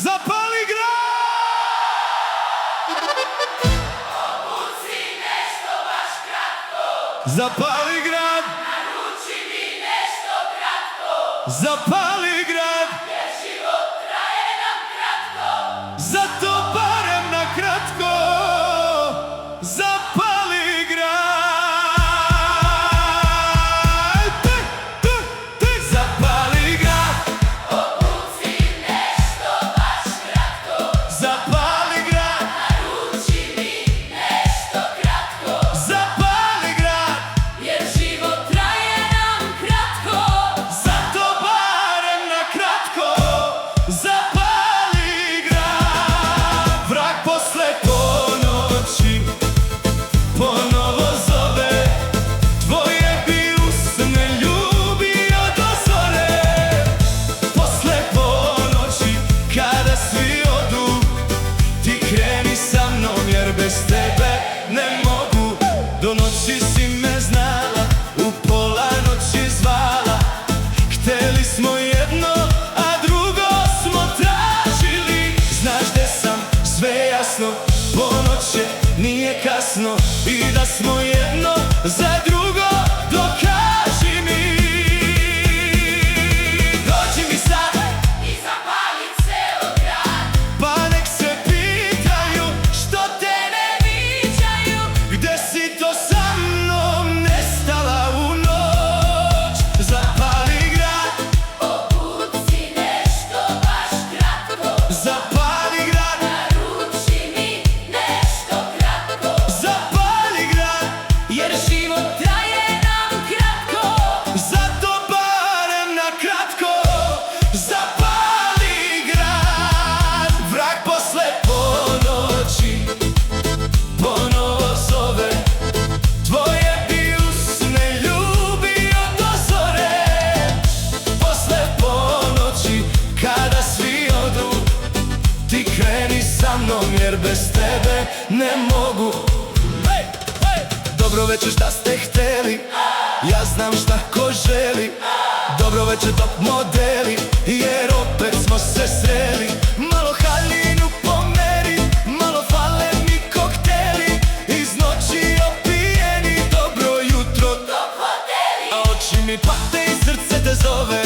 Zapali grad! Obuci nešto baš kratko. Zapali grad! Naruči mi nešto kratko. Zapali grad! Jer život traje nam kratko. Zato barem na kratko zapali grad! Zapali grad! Obuci nešto baš kratko. Zapali grad! Naruči mi nešto kratko. Zapali grad! Jer život traje nam kratko. Zato barem na kratko zapali grad! Vrag posle ponoći ponovo zove, tvoje bi usne ljubio do zore. Posle ponoći kada svi odu, ti kreni sa mnom jer bez tebe ne mogu. Do noći si me znala, u pola noći zvala. Hteli smo jedno, a drugo smo tražili. Znaš gde sam, sve jasno, ponoć je, nije kasno. I da smo jedno za drugo, dokaži mi. Dođi mi sad, I zapali ceo grad. pa nek se pitaju što te ne viđaju. Gde si to sa mnom nestala u noć? Zapali grad, Obuci nešto baš kratko. zapali grad, Naruči mi nešto kratko. zapali grad, Jer život traje nam kratko. zato barem na kratko zapali grad. Vrag posle ponoći ponovo zove, tvoje bi usne ljubio do zore. Posle ponoći kada svi odu, ti kreni sa mnom jer bez tebe ne mogu. Dobro večer, šta ste hteli? Ja znam šta ko želi. Dobro večer, top modeli, jer opet smo se sreli. Malo haljinu pomeri, malo fale mi kokteli. Iz noći opijeni, dobro jutro, Top hoteli. a oči mi pate i srce te zove.